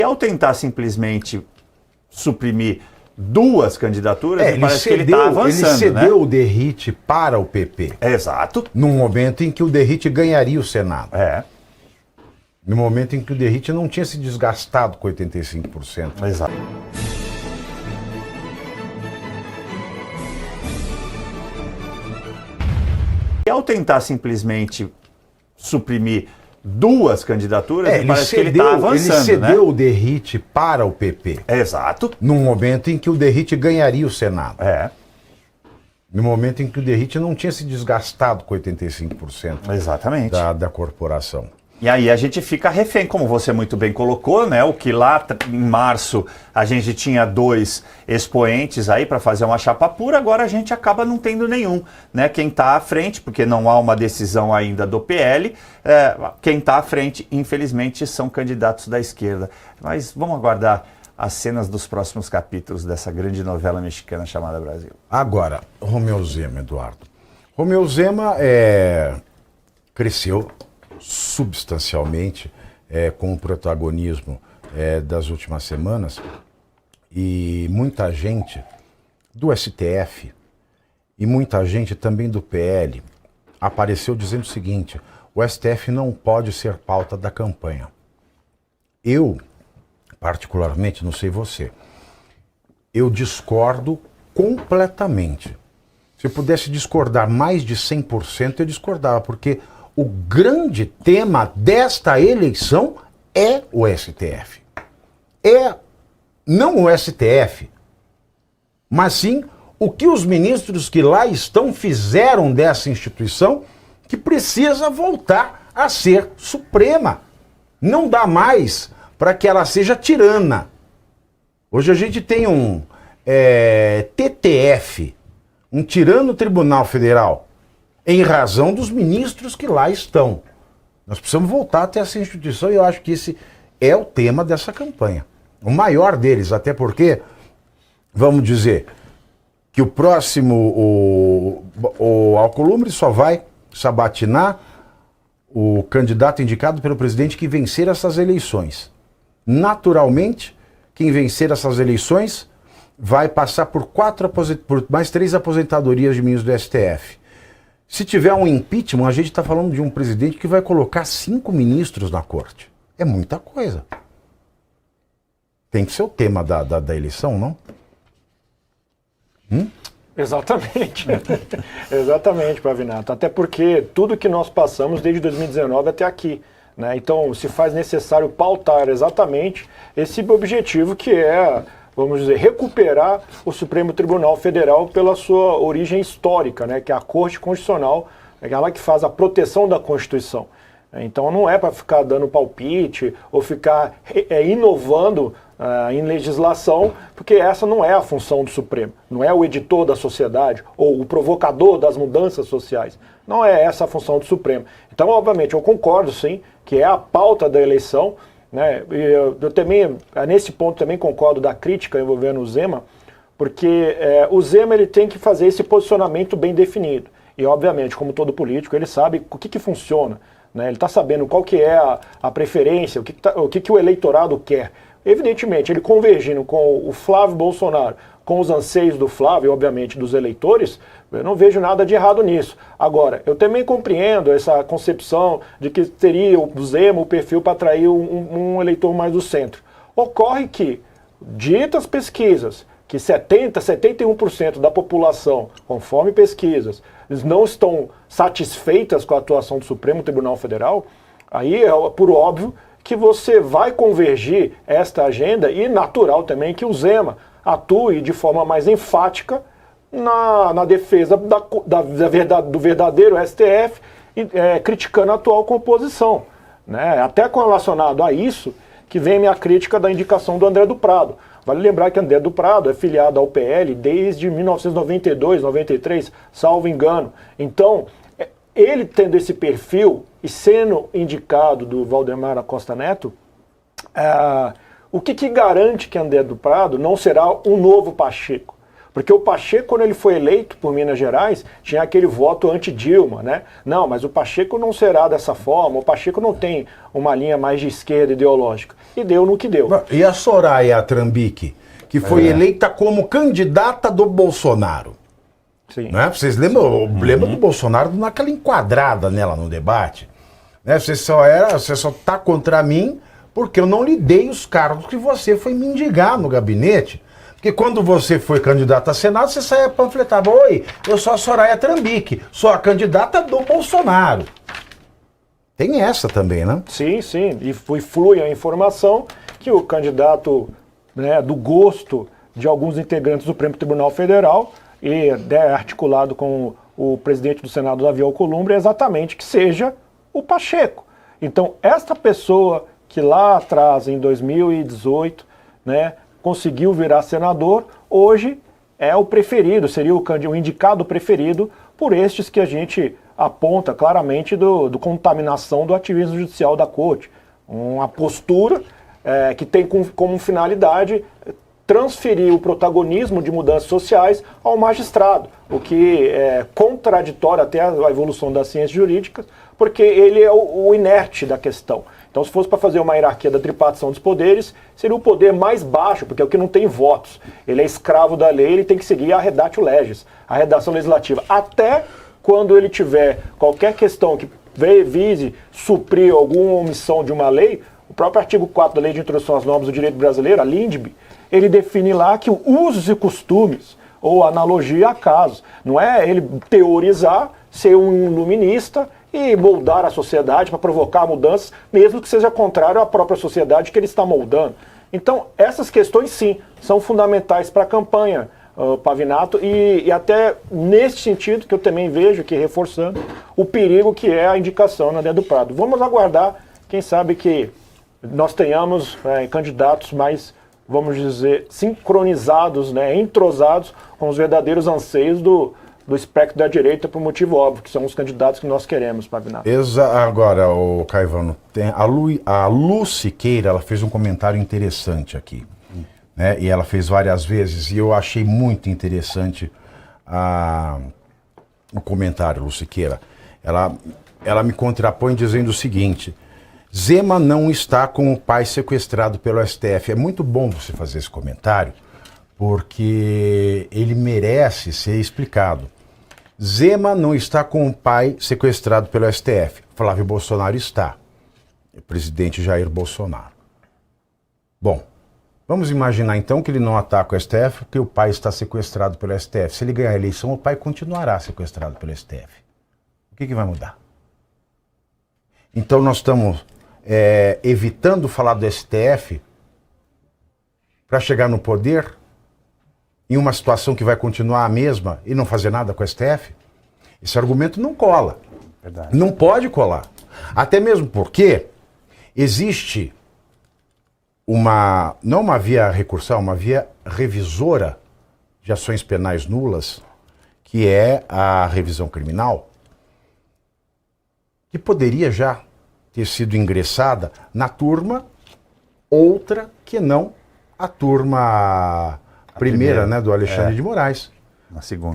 E ao tentar simplesmente suprimir duas candidaturas, parece que ele está avançando, ele cedeu o Derrite para o PP. Exato. Num momento em que o Derrite ganharia o Senado. No momento em que o Derrite não tinha se desgastado com 85%. Exato. E ao tentar simplesmente suprimir duas candidaturas, parece que ele está avançando, ele cedeu o Derrite para o PP. Exato. Num momento em que o Derrite ganharia o Senado. No momento em que o Derrite não tinha se desgastado com 85% Exatamente. da corporação. E aí a gente fica refém, como você muito bem colocou, né? O que lá em março a gente tinha 2 expoentes aí para fazer uma chapa pura, agora a gente acaba não tendo nenhum, né? Quem está à frente, porque não há uma decisão ainda do PL, quem está à frente, infelizmente, são candidatos da esquerda. Mas vamos aguardar as cenas dos próximos capítulos dessa grande novela mexicana chamada Brasil. Agora, Romeu Zema, Eduardo. Romeu Zema cresceu substancialmente com o protagonismo das últimas semanas, e muita gente do STF e muita gente também do PL apareceu dizendo o seguinte: o STF não pode ser pauta da campanha. Eu, particularmente, não sei você, eu discordo completamente. Se eu pudesse discordar mais de 100%, eu discordava, porque o grande tema desta eleição é o STF. Não o STF, mas sim o que os ministros que lá estão fizeram dessa instituição, que precisa voltar a ser suprema. Não dá mais para que ela seja tirana. Hoje a gente tem um TTF, um tirano Tribunal Federal, em razão dos ministros que lá estão. Nós precisamos voltar até essa instituição, e eu acho que esse é o tema dessa campanha. O maior deles, até porque, vamos dizer, que o próximo, o Alcolumbre só vai sabatinar o candidato indicado pelo presidente que vencer essas eleições. Naturalmente, quem vencer essas eleições vai passar por mais 3 aposentadorias de ministros do STF. Se tiver um impeachment, a gente está falando de um presidente que vai colocar 5 ministros na corte. É muita coisa. Tem que ser o tema da eleição, não? Exatamente. Exatamente, Pavinato. Até porque tudo que nós passamos desde 2019 até aqui, né? Então se faz necessário pautar exatamente esse objetivo, que é, vamos dizer, recuperar o Supremo Tribunal Federal pela sua origem histórica, né, que é a Corte Constitucional, aquela que faz a proteção da Constituição. Então não é para ficar dando palpite ou ficar inovando em legislação, porque essa não é a função do Supremo. Não é o editor da sociedade ou o provocador das mudanças sociais. Não é essa a função do Supremo. Então, obviamente, eu concordo, sim, que é a pauta da eleição, né? Eu também, nesse ponto, também concordo da crítica envolvendo o Zema, porque o Zema ele tem que fazer esse posicionamento bem definido. E, obviamente, como todo político, ele sabe o que funciona, né? Ele está sabendo qual que é a preferência, o que o eleitorado quer. Evidentemente, ele convergindo com o Flávio Bolsonaro, com os anseios do Flávio e, obviamente, dos eleitores, eu não vejo nada de errado nisso. Agora, eu também compreendo essa concepção de que teria o Zema o perfil para atrair um eleitor mais do centro. Ocorre que, ditas pesquisas, que 71% da população, conforme pesquisas, não estão satisfeitas com a atuação do Supremo Tribunal Federal, aí é por óbvio que você vai convergir esta agenda, e natural também que o Zema atue de forma mais enfática na defesa do verdadeiro STF, criticando a atual composição, né? Até relacionado a isso que vem minha crítica da indicação do André do Prado. Vale lembrar que André do Prado é filiado ao PL desde 1992, 93, salvo engano. Então, ele tendo esse perfil e sendo indicado do Valdemar da Costa Neto, o que garante que André do Prado não será um novo Pacheco? Porque o Pacheco, quando ele foi eleito por Minas Gerais, tinha aquele voto anti-Dilma, né? Não, mas o Pacheco não será dessa forma, o Pacheco não tem uma linha mais de esquerda ideológica. E deu no que deu. E a Soraya Trambique, que foi eleita como candidata do Bolsonaro? Sim. Né? Vocês lembram do Bolsonaro dando aquela enquadrada nela no debate? Né? Você só tá contra mim porque eu não lhe dei os cargos que você foi mendigar no gabinete. Porque quando você foi candidato a Senado, você saia panfletava: oi, eu sou a Soraya Trambique, sou a candidata do Bolsonaro. Tem essa também, né? Sim, sim. E flui a informação que o candidato, né, do gosto de alguns integrantes do Supremo Tribunal Federal, e articulado com o presidente do Senado, Davi Alcolumbre, é exatamente que seja o Pacheco. Então, esta pessoa que lá atrás, em 2018, né, conseguiu virar senador, hoje é o preferido, seria o indicado preferido por estes que a gente aponta claramente do contaminação do ativismo judicial da corte. Uma postura que tem como finalidade transferir o protagonismo de mudanças sociais ao magistrado, o que é contraditório até a evolução das ciências jurídicas, porque ele é o inerte da questão. Então, se fosse para fazer uma hierarquia da tripartição dos poderes, seria o poder mais baixo, porque é o que não tem votos. Ele é escravo da lei, ele tem que seguir a redatio legis, a redação legislativa. Até quando ele tiver qualquer questão que vise suprir alguma omissão de uma lei, o próprio artigo 4 da Lei de Introdução às Normas do Direito Brasileiro, a LINDB, ele define lá que usos e costumes, ou analogia a casos, não é ele teorizar, ser um iluminista e moldar a sociedade para provocar mudanças, mesmo que seja contrário à própria sociedade que ele está moldando. Então, essas questões, sim, são fundamentais para a campanha, Pavinato, e até nesse sentido que eu também vejo, que reforçando, o perigo que é a indicação na Déia do Prado. Vamos aguardar, quem sabe que nós tenhamos candidatos mais, vamos dizer, sincronizados, né, entrosados com os verdadeiros anseios do espectro da direita, por motivo óbvio, que são os candidatos que nós queremos, Pavinato. Agora, o Caivano, a Lu Siqueira, ela fez um comentário interessante aqui, né? E ela fez várias vezes, e eu achei muito interessante o comentário, Lu Siqueira. Ela me contrapõe dizendo o seguinte: Zema não está com o pai sequestrado pelo STF. É muito bom você fazer esse comentário, porque ele merece ser explicado. Zema não está com o pai sequestrado pelo STF. Flávio Bolsonaro está. O presidente Jair Bolsonaro. Bom, vamos imaginar então que ele não ataca o STF porque o pai está sequestrado pelo STF. Se ele ganhar a eleição, o pai continuará sequestrado pelo STF. O que vai mudar? Então nós estamos evitando falar do STF para chegar no poder em uma situação que vai continuar a mesma e não fazer nada com o STF? Esse argumento não cola. Verdade. Não pode colar. Até mesmo porque existe não uma via recursal, uma via revisora de ações penais nulas, que é a revisão criminal, que poderia já ter sido ingressada na turma outra que não a turma primeira, né, do Alexandre de Moraes.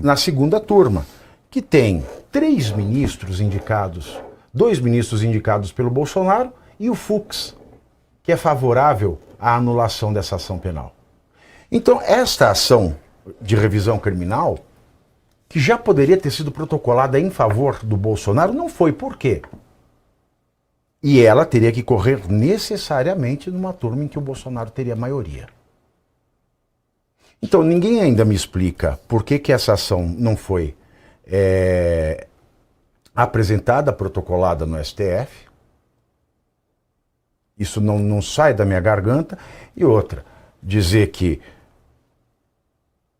Na segunda turma, que tem 3 ministros indicados, 2 ministros indicados pelo Bolsonaro e o Fux, que é favorável à anulação dessa ação penal. Então, esta ação de revisão criminal, que já poderia ter sido protocolada em favor do Bolsonaro, não foi. Por quê? E ela teria que correr necessariamente numa turma em que o Bolsonaro teria maioria. Então, ninguém ainda me explica por que essa ação não foi apresentada, protocolada no STF. Isso não sai da minha garganta. E outra, dizer que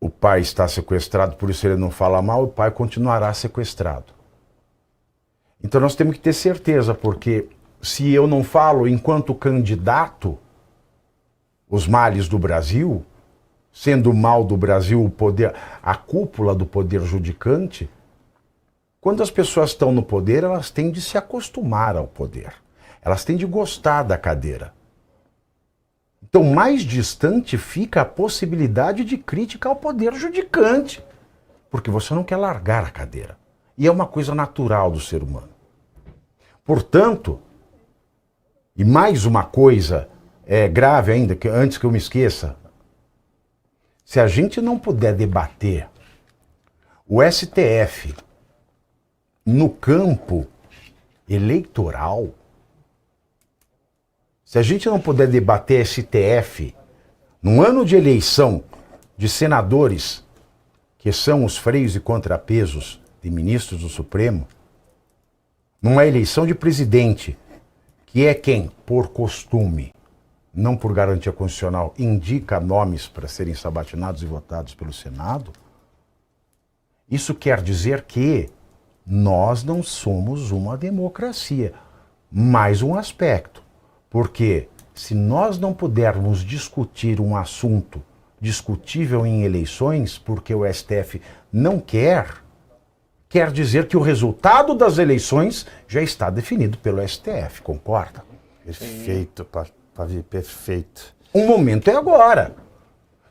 o pai está sequestrado, por isso ele não fala mal, o pai continuará sequestrado. Então nós temos que ter certeza, porque se eu não falo enquanto candidato os males do Brasil, sendo o mal do Brasil o poder, a cúpula do poder judicante, quando as pessoas estão no poder, elas têm de se acostumar ao poder. Elas têm de gostar da cadeira. Então, mais distante fica a possibilidade de crítica ao poder judicante, porque você não quer largar a cadeira. E é uma coisa natural do ser humano. Portanto, e mais uma coisa grave ainda, que antes que eu me esqueça, se a gente não puder debater o STF no campo eleitoral, se a gente não puder debater STF num ano de eleição de senadores, que são os freios e contrapesos de ministros do Supremo, numa eleição de presidente, que é quem, por costume, não por garantia constitucional, indica nomes para serem sabatinados e votados pelo Senado, isso quer dizer que nós não somos uma democracia. Mais um aspecto, porque se nós não pudermos discutir um assunto discutível em eleições, porque o STF não quer dizer que o resultado das eleições já está definido pelo STF, concorda? Perfeito, Pavi, perfeito. O momento é agora.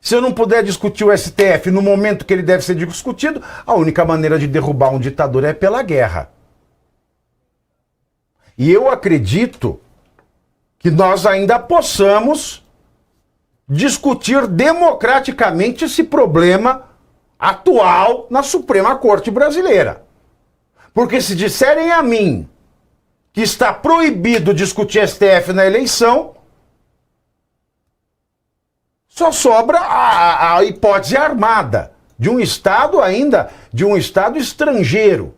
Se eu não puder discutir o STF no momento que ele deve ser discutido, a única maneira de derrubar um ditador é pela guerra. E eu acredito que nós ainda possamos discutir democraticamente esse problema atual na Suprema Corte Brasileira. Porque se disserem a mim que está proibido discutir STF na eleição, só sobra a hipótese armada de um Estado estrangeiro.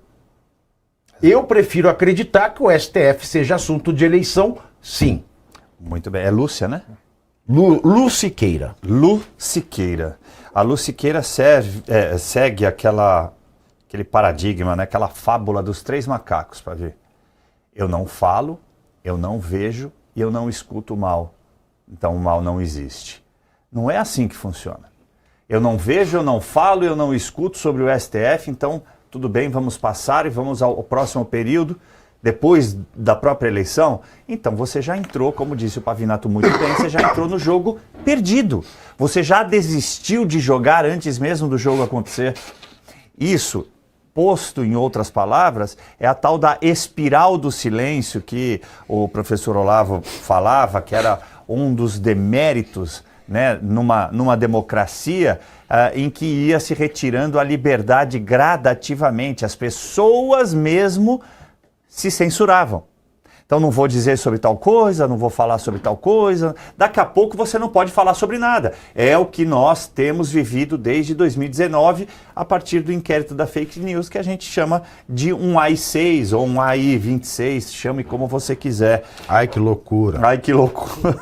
Eu prefiro acreditar que o STF seja assunto de eleição, sim. Muito bem. É Lúcia, né? Lu Siqueira. Lu Siqueira. A Lu Siqueira segue aquele paradigma, né? Aquela fábula dos 3 macacos, para ver. Eu não falo, eu não vejo e eu não escuto o mal. Então o mal não existe. Não é assim que funciona. Eu não vejo, eu não falo, eu não escuto sobre o STF, então tudo bem, vamos passar e vamos ao próximo período, depois da própria eleição. Então você já entrou, como disse o Pavinato muito bem, você já entrou no jogo perdido. Você já desistiu de jogar antes mesmo do jogo acontecer. Isso, posto em outras palavras, é a tal da espiral do silêncio que o professor Olavo falava, que era um dos deméritos, né, numa democracia em que ia se retirando a liberdade gradativamente. As pessoas mesmo se censuravam. Então não vou dizer sobre tal coisa, não vou falar sobre tal coisa. Daqui a pouco você não pode falar sobre nada. É o que nós temos vivido desde 2019, a partir do inquérito da fake news, que a gente chama de um AI-6 ou um AI-26, chame como você quiser. Ai, que loucura. Ai, que loucura.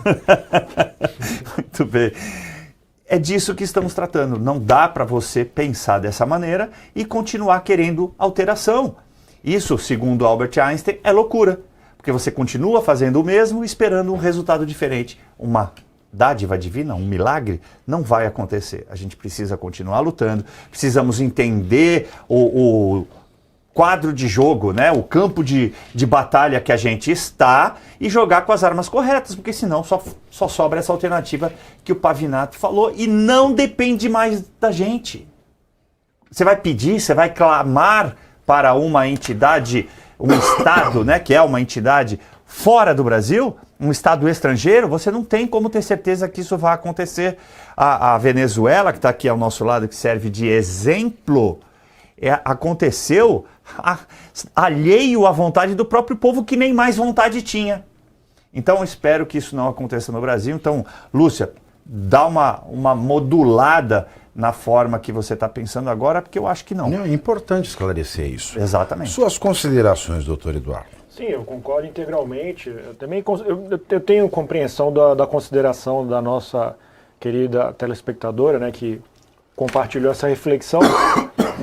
Muito bem. É disso que estamos tratando. Não dá para você pensar dessa maneira e continuar querendo alteração. Isso, segundo Albert Einstein, é loucura. Porque você continua fazendo o mesmo, esperando um resultado diferente. Uma dádiva divina, um milagre, não vai acontecer. A gente precisa continuar lutando, precisamos entender o quadro de jogo, né? O campo de batalha que a gente está e jogar com as armas corretas, porque senão só sobra essa alternativa que o Pavinato falou e não depende mais da gente. Você vai pedir, você vai clamar para uma entidade, um Estado, né, que é uma entidade fora do Brasil, um Estado estrangeiro, você não tem como ter certeza que isso vai acontecer. A Venezuela, que está aqui ao nosso lado, que serve de exemplo, aconteceu alheio à vontade do próprio povo, que nem mais vontade tinha. Então, eu espero que isso não aconteça no Brasil. Então, Lúcia, dá uma modulada na forma que você está pensando agora, porque eu acho que não. É importante esclarecer isso. Exatamente. Suas considerações, doutor Eduardo. Sim, eu concordo integralmente. Eu tenho compreensão da consideração da nossa querida telespectadora, né, que compartilhou essa reflexão,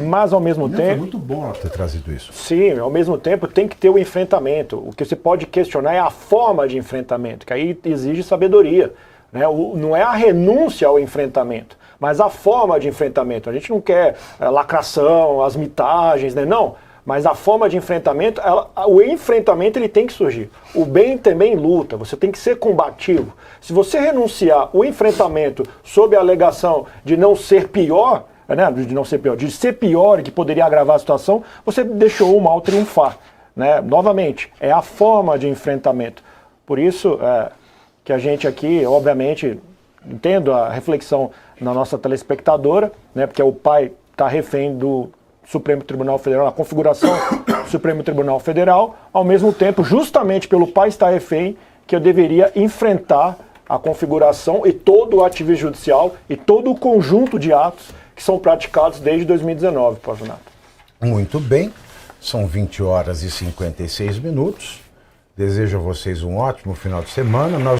mas ao mesmo tempo... Foi muito bom ela ter trazido isso. Sim, ao mesmo tempo tem que ter o enfrentamento. O que você pode questionar é a forma de enfrentamento, que aí exige sabedoria, né? Não é a renúncia ao enfrentamento, mas a forma de enfrentamento. A gente não quer lacração, as mitagens, né? Não. Mas a forma de enfrentamento, o enfrentamento ele tem que surgir. O bem também luta, você tem que ser combativo. Se você renunciar o enfrentamento sob a alegação de não ser pior, né, de ser pior e que poderia agravar a situação, você deixou o mal triunfar. Né? Novamente, é a forma de enfrentamento. Por isso que a gente aqui, obviamente, entendo a reflexão da nossa telespectadora, né, porque o pai está refém do Supremo Tribunal Federal, a configuração do Supremo Tribunal Federal, ao mesmo tempo, justamente pelo pai estar refém, que eu deveria enfrentar a configuração e todo o ativismo judicial e todo o conjunto de atos que são praticados desde 2019, Pavinato. Muito bem, são 20 horas e 56 minutos. Desejo a vocês um ótimo final de semana.